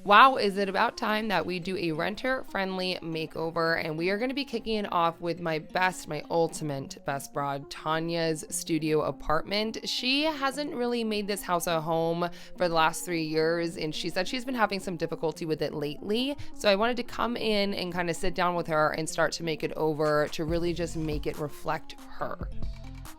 Wow, is it about time that we do a renter-friendly makeover, and we are going to be kicking it off with my ultimate best broad, Tanya's studio apartment. She hasn't really made this house a home for the last 3 years, and she said she's been having some difficulty with it lately, so I wanted to come in and kind of sit down with her and start to make it over to really just make it reflect her.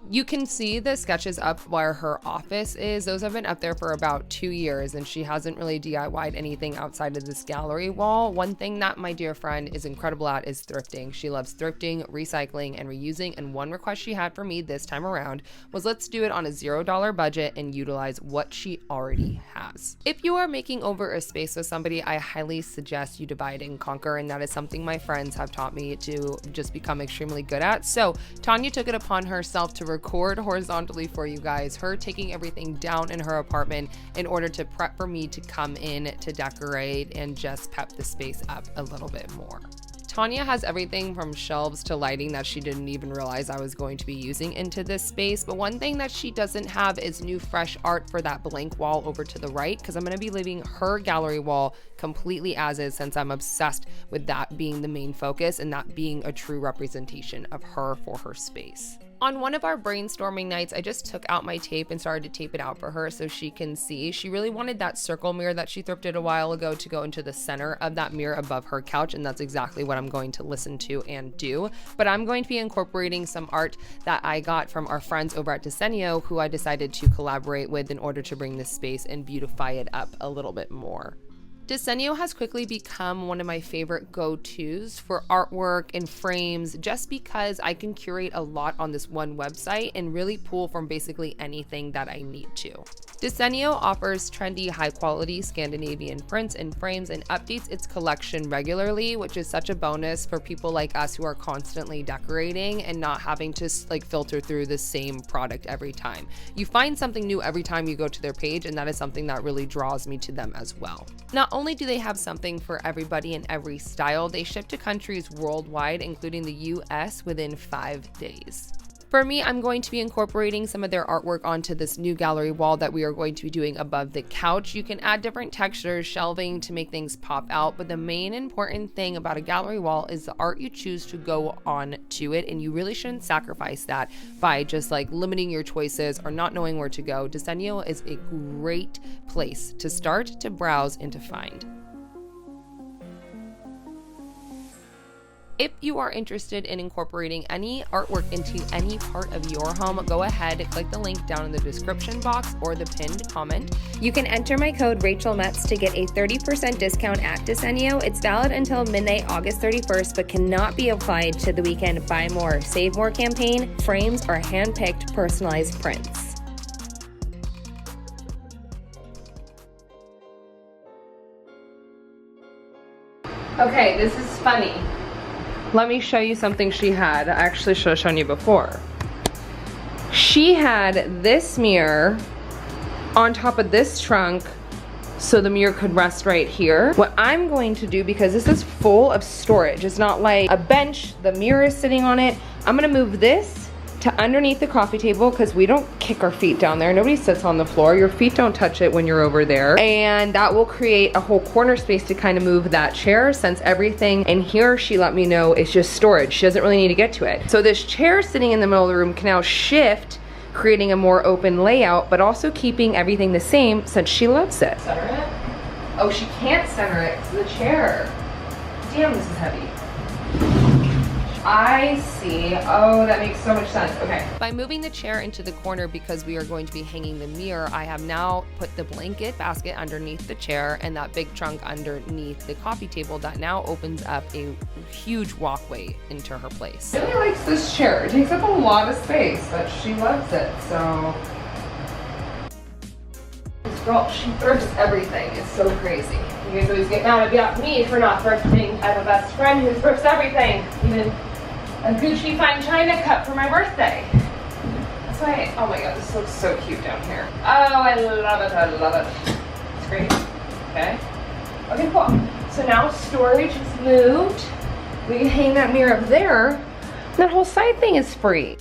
You can see the sketches up where her office is. Those have been up there for about 2 years, and she hasn't really DIY'd anything outside of this gallery wall. One thing that my dear friend is incredible at is thrifting. She loves thrifting, recycling, and reusing, and one request she had for me this time around was let's do it on a $0 budget and utilize what she already has. If you are making over a space with somebody, I highly suggest you divide and conquer, and that is something my friends have taught me to just become extremely good at. So Tanya took it upon herself to record horizontally for you guys, her taking everything down in her apartment in order to prep for me to come in to decorate and just pep the space up a little bit more. Tanya has everything from shelves to lighting that she didn't even realize I was going to be using into this space, but one thing that she doesn't have is new fresh art for that blank wall over to the right, because I'm going to be leaving her gallery wall completely as is, since I'm obsessed with that being the main focus and that being a true representation of her for her space. On one of our brainstorming nights, I just took out my tape and started to tape it out for her so she can see. She really wanted that circle mirror that she thrifted a while ago to go into the center of that mirror above her couch, and that's exactly what I'm going to listen to and do. But I'm going to be incorporating some art that I got from our friends over at Desenio, who I decided to collaborate with in order to bring this space and beautify it up a little bit more. Desenio has quickly become one of my favorite go-tos for artwork and frames, just because I can curate a lot on this one website and really pull from basically anything that I need to. Desenio offers trendy, high-quality Scandinavian prints and frames and updates its collection regularly, which is such a bonus for people like us who are constantly decorating and not having to filter through the same product every time. You find something new every time you go to their page, and that is something that really draws me to them as well. Not only do they have something for everybody in every style, they ship to countries worldwide, including the US, within 5 days. For me, I'm going to be incorporating some of their artwork onto this new gallery wall that we are going to be doing above the couch. You can add different textures, shelving to make things pop out, but the main important thing about a gallery wall is the art you choose to go on to it, and you really shouldn't sacrifice that by just limiting your choices or not knowing where to go. Desenio is a great place to start, to browse, and to find. If you are interested in incorporating any artwork into any part of your home, go ahead and click the link down in the description box or the pinned comment. You can enter my code RachelMetz to get a 30% discount at Desenio. It's valid until midnight, August 31st, but cannot be applied to the weekend Buy More, Save More campaign, frames, or hand-picked personalized prints. Okay, this is funny. Let me show you something she had. I actually should have shown you before. She had this mirror on top of this trunk so the mirror could rest right here. What I'm going to do, because this is full of storage, it's not like a bench, the mirror is sitting on it, I'm gonna move this to underneath the coffee table, because we don't kick our feet down there. Nobody sits on the floor. Your feet don't touch it when you're over there. And that will create a whole corner space to kind of move that chair, since everything in here, she let me know, is just storage. She doesn't really need to get to it. So this chair sitting in the middle of the room can now shift, creating a more open layout, but also keeping everything the same since she loves it. Center it? Oh, she can't center it. It's the chair. Damn, this is heavy. I see. Oh, that makes so much sense. Okay. By moving the chair into the corner, because we are going to be hanging the mirror, I have now put the blanket basket underneath the chair and that big trunk underneath the coffee table that now opens up a huge walkway into her place. She really likes this chair. It takes up a lot of space, but she loves it, so. This girl, she thrifts everything. It's so crazy. You guys always get mad at me for not thrifting. I have a best friend who thrifts everything. Even a Gucci fine china cup for my birthday. That's why, oh my god, this looks so cute down here. Oh, I love it, I love it. It's great. Okay. Okay, cool. So now storage is moved. We can hang that mirror up there. That whole side thing is free.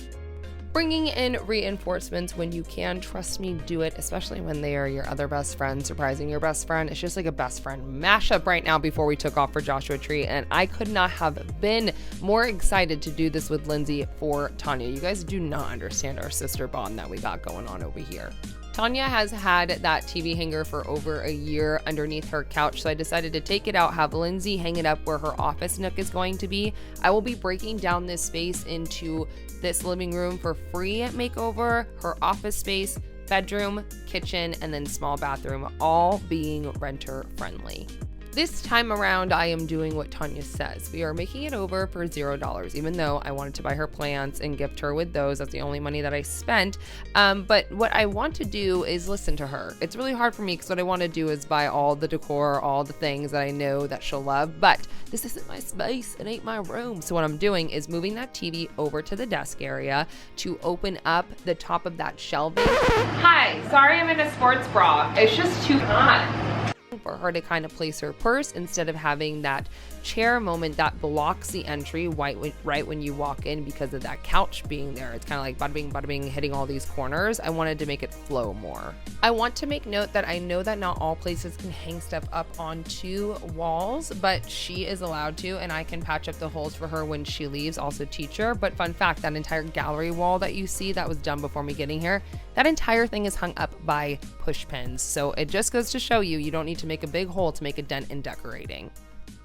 Bringing in reinforcements when you can, trust me, do it, especially when they are your other best friend, surprising your best friend. It's just like a best friend mashup right now before we took off for Joshua Tree, and I could not have been more excited to do this with Lindsay for Tanya. You guys do not understand our sister bond that we got going on over here. Tanya has had that TV hanger for over a year underneath her couch, so I decided to take it out, have Lindsay hang it up where her office nook is going to be. I will be breaking down this space into this living room for free makeover, her office space, bedroom, kitchen, and then small bathroom, all being renter friendly. This time around, I am doing what Tanya says. We are making it over for $0, even though I wanted to buy her plants and gift her with those. That's the only money that I spent. But what I want to do is listen to her. It's really hard for me because what I want to do is buy all the decor, all the things that I know that she'll love. But this isn't my space. It ain't my room. So what I'm doing is moving that TV over to the desk area to open up the top of that shelving. Hi, sorry I'm in a sports bra. It's just too hot. For her to kind of place her purse instead of having that chair moment that blocks the entry right when you walk in because of that couch being there. It's kind of like bada bing, hitting all these corners. I wanted to make it flow more. I want to make note that I know that not all places can hang stuff up onto walls, but she is allowed to, and I can patch up the holes for her when she leaves, also teach her. But fun fact, that entire gallery wall that you see that was done before me getting here, that entire thing is hung up by push pins. So it just goes to show you don't need to make a big hole to make a dent in decorating.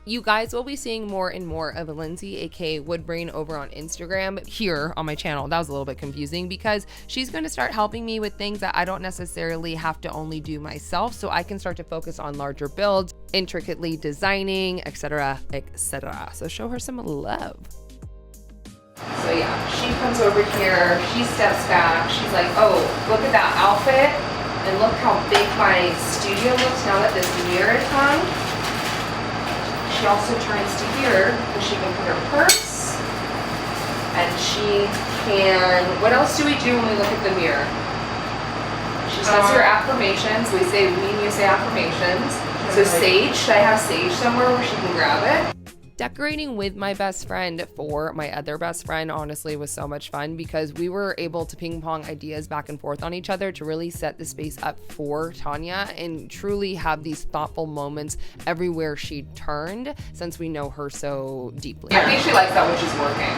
You guys will be seeing more and more of Lindsay, aka Woodbrain, over on Instagram here on my channel. That was a little bit confusing because she's going to start helping me with things that I don't necessarily have to only do myself, so I can start to focus on larger builds, intricately designing, etc., etc. So show her some love. So yeah, she comes over here, she steps back, she's like, oh, look at that outfit, and look how big my studio looks now that this mirror is hung. She also turns to here because she can put her purse, and she can, what else do we do when we look at the mirror? She says her affirmations. You say affirmations. So sage, should I have sage somewhere where she can grab it? Decorating with my best friend for my other best friend honestly was so much fun because we were able to ping pong ideas back and forth on each other to really set the space up for Tanya and truly have these thoughtful moments everywhere she turned, since we know her so deeply. I think she likes that when she's working.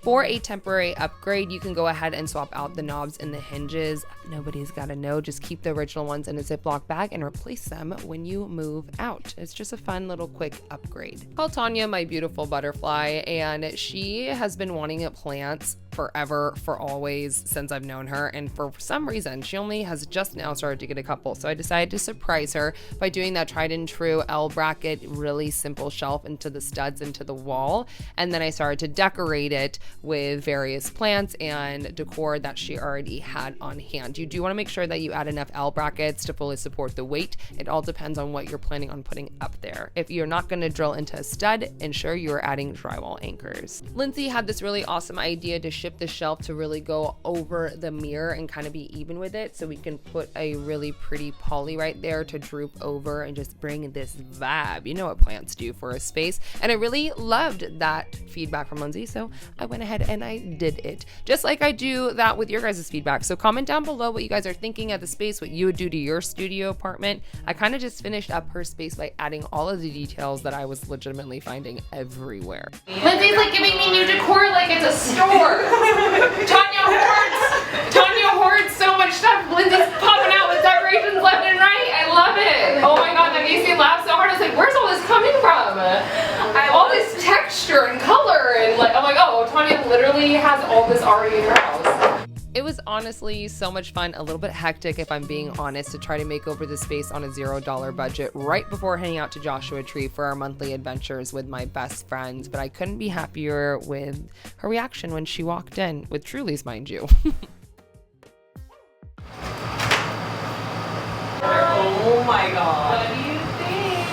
For a temporary upgrade, you can go ahead and swap out the knobs and the hinges. Nobody's got to know. Just keep the original ones in a Ziploc bag and replace them when you move out. It's just a fun little quick upgrade. Call Tanya my beautiful butterfly, and she has been wanting plants forever, for always, since I've known her, and for some reason she only has just now started to get a couple, so I decided to surprise her by doing that tried and true L bracket, really simple shelf into the studs into the wall, and then I started to decorate it with various plants and decor that she already had on hand. You do want to make sure that you add enough L brackets to fully support the weight. It all depends on what you're planning on putting up there. If you're not going to drill into a stud, ensure you are adding drywall anchors. Lindsay had this really awesome idea to shift the shelf to really go over the mirror and kind of be even with it, so we can put a really pretty poly right there to droop over and just bring this vibe. You know what plants do for a space, and I really loved that feedback from Lindsay, so I went ahead and I did it, just like I do that with your guys' feedback. So comment down below what you guys are thinking of the space, what you would do to your studio apartment. I kind of just finished up her space by adding all of the details that I was legitimately finding everywhere. Lindsay's like giving me new decor like it's a store. Tanya hoards so much stuff. Lindsay's popping out with decorations left and right. I love it. Oh my god, that makes me laugh so hard. I was like, where's all this coming from? All this texture and color, and like, I'm like, oh, Tanya literally has all this already in her house. It was honestly so much fun, a little bit hectic if I'm being honest, to try to make over the space on a $0 budget right before heading out to Joshua Tree for our monthly adventures with my best friends, but I couldn't be happier with her reaction when she walked in, with Truly's, mind you. Oh my god. What do you think?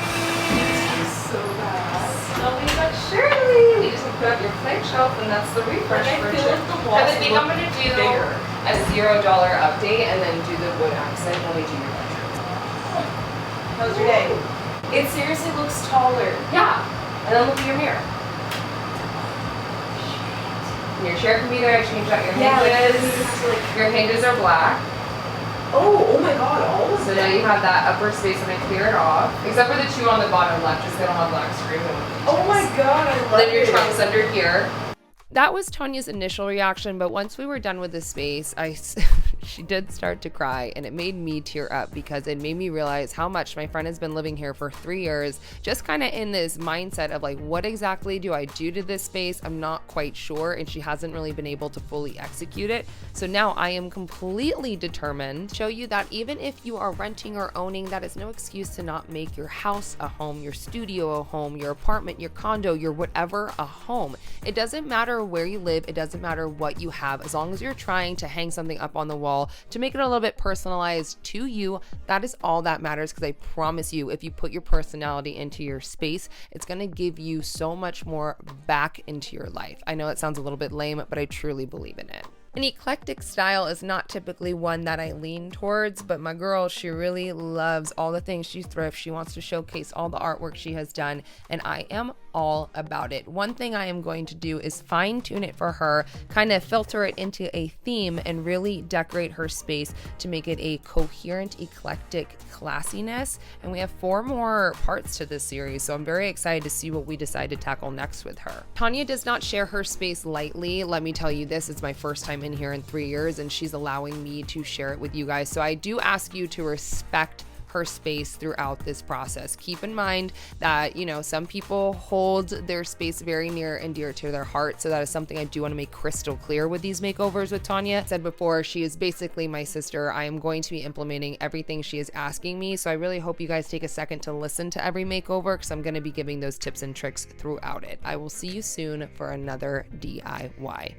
This is so bad. Slowly but surely. We just put up your plant shelf, and that's the refresh version. I think I'm going to do a $0 update and then do the wood accent when we do your bedroom. How's your day? It seriously looks taller. Yeah. And then look at your mirror. Your chair can be there. I changed out your Yeah, hinges. Your hinges are black. Oh my god, all of So now you have that upper space and I clear it off. Except for the two on the bottom left, just they don't have black screen. Oh my god, I love it. Then your trunk's under here. That was Tanya's initial reaction, but once we were done with the space, she did start to cry, and it made me tear up because it made me realize how much my friend has been living here for 3 years, just kind of in this mindset of like, what exactly do I do to this space? I'm not quite sure, and she hasn't really been able to fully execute it. So now I am completely determined to show you that even if you are renting or owning, that is no excuse to not make your house a home, your studio a home, your apartment, your condo, your whatever a home. It doesn't matter where you live, it doesn't matter what you have, as long as you're trying to hang something up on the wall to make it a little bit personalized to you, that is all that matters. Because I promise you, if you put your personality into your space, it's going to give you so much more back into your life. I know it sounds a little bit lame, but I truly believe in it. An eclectic style is not typically one that I lean towards, but my girl, she really loves all the things she thrifts. She wants to showcase all the artwork she has done, and I am all about it. One thing I am going to do is fine tune it for her, kind of filter it into a theme, and really decorate her space to make it a coherent, eclectic classiness. And we have 4 more parts to this series, so I'm very excited to see what we decide to tackle next with her. Tanya does not share her space lightly. Let me tell you this, it's my first time in here in 3 years, and she's allowing me to share it with you guys. So I do ask you to respect her space throughout this process. Keep in mind that, you know, some people hold their space very near and dear to their heart. So that is something I do want to make crystal clear with these makeovers with Tanya. I said before, she is basically my sister. I am going to be implementing everything she is asking me. So I really hope you guys take a second to listen to every makeover, because I'm going to be giving those tips and tricks throughout it. I will see you soon for another DIY.